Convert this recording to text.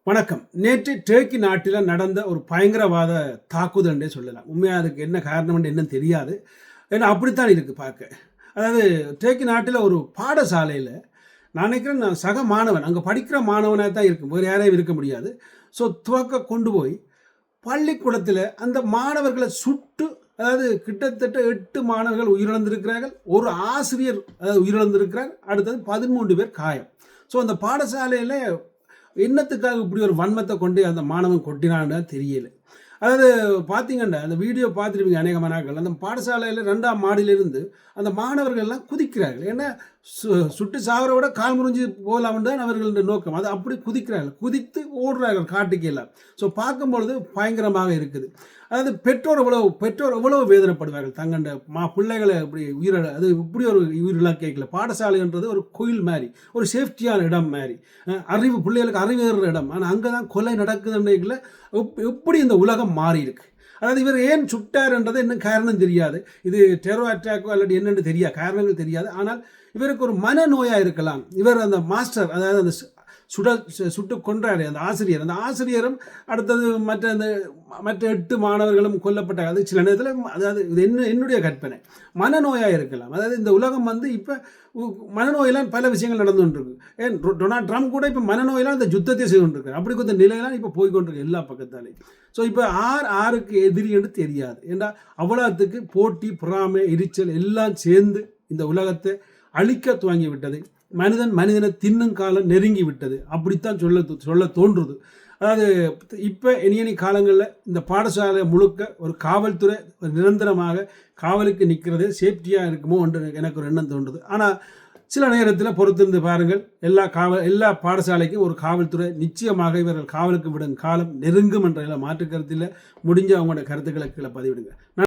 வணக்கம். நேற்று டர்க்கி நாட்டில நடந்த ஒரு பயங்கரவாத தாக்குதல் என்றே சொல்லலாம். உண்மையா அதுக்கு என்ன காரணம் என்னன்னு தெரியாது. ஏன்னா அப்படித்தான் இருக்கு பார்க்க. அதாவது டர்க்கி நாட்டில ஒரு பாடசாலையில நான் நினைக்கிறேன் சக மாணவன், அங்க படிக்கிற மாணவனா தான் இருக்கும். வேறு யாரையும் இருக்க முடியாது. துவக்க கொண்டு போய் பள்ளிக்கூடத்தில அந்த மாணவர்கள சுட்டு, அதாவது கிட்டத்தட்ட 8 மாணவர்கள் உயிரிழந்திருக்கிறார்கள். ஒரு ஆசிரியர் உயிரிழந்திருக்கிறார். அடுத்தது 13 பேர் காயம். அந்த பாடசாலையில என்னத்துக்காக இப்படி ஒரு வன்மத்தை கொண்டு அந்த மாணவன் கொட்டினான்னு தெரியல. அதாவது பார்த்தீங்கன்னா, அந்த வீடியோ பார்த்துருப்பீங்க அநேகமான நாட்கள். அந்த பாடசாலையில 2ஆம் மாடியிலிருந்து அந்த மாணவர்கள் எல்லாம் குதிக்கிறார்கள். ஏன்னா சுட்டு சாவர விட கால் முறிஞ்சு போகலாம்னு தான் அவர்களுடைய நோக்கம். அது அப்படி குதிக்கிறார்கள். குதித்து ஓடுறார்கள் காட்டுக்கு எல்லாம். பார்க்கும்பொழுது பயங்கரமாக இருக்குது. அதாவது பெற்றோர் எவ்வளவு வேதனைப்படுவார்கள். தங்கண்ட பிள்ளைகளை இப்படி அது இப்படி ஒரு உயிரிழக்க கேட்கல. பாடசாலைன்றது ஒரு கோயில் மாதிரி, ஒரு சேஃப்டியான இடம் மாதிரி, பிள்ளைகளுக்கு அறிவேற இடம். ஆனால் அங்கே தான் கொலை நடக்குதுன்றதுல எப்படி இந்த உலகம் மாறி இருக்கு. அதாவது இவர் ஏன் சுட்டார்ன்றது என்ன காரணம் தெரியாது. இது டெரோ அட்டாக்கோ அல்லது என்னென்னு தெரியாது, காரணங்கள் தெரியாது. ஆனால் இவருக்கு ஒரு மனநோயாக இருக்கலாம். இவர் அந்த மாஸ்டர், அதாவது அந்த சுட்டு கொன்றாரு அந்த ஆசிரியரும் அடுத்தது மற்ற 8 மாணவர்களும் கொல்லப்பட்டாங்க. அது சில நேரத்தில், அதாவது இது என்னுடைய கற்பனை, மனநோயாக இருக்கலாம். அதாவது இந்த உலகம் இப்போ மனநோயெல்லாம் பல விஷயங்கள் நடந்து கொண்டிருக்கு. ஏன் டொனால்ட் ட்ரம்ப் கூட இப்போ மனநோயெல்லாம் இந்த யுத்தத்தை செய்து கொண்டிருக்காரு. அப்படி கொஞ்சம் நிலையெல்லாம் இப்போ போய்கொண்டிருக்கு எல்லா பக்கத்தாலையும். இப்போ ஆருக்கு எதிரி என்று தெரியாது. ஏன்னா அவ்வளோத்துக்கு போட்டி, பொறாமை, எரிச்சல் எல்லாம் சேர்ந்து இந்த உலகத்தை அழிக்க துவங்கி விட்டது. மனிதனை தின்னும் காலம் நெருங்கி விட்டது. அப்படித்தான் சொல்ல தோன்றுது. அதாவது இப்போ இனி காலங்களில் இந்த பாடசாலை முழுக்க ஒரு காவல்துறை நிரந்தரமாக காவலுக்கு நிற்கிறது சேஃப்டியாக இருக்குமோ என்று எனக்கு ஒரு எண்ணம் தோன்றுது. ஆனால் சில நேரத்தில் பொறுத்திருந்து பாருங்கள், எல்லா பாடசாலைக்கும் ஒரு காவல்துறை நிச்சயமாக இவர்கள் காவலுக்கு விடும் காலம் நெருங்கும் என்ற மாற்று கருத்தில் முடிஞ்ச அவங்களோட கருத்துக்களை கீழே பதிவிடுங்க.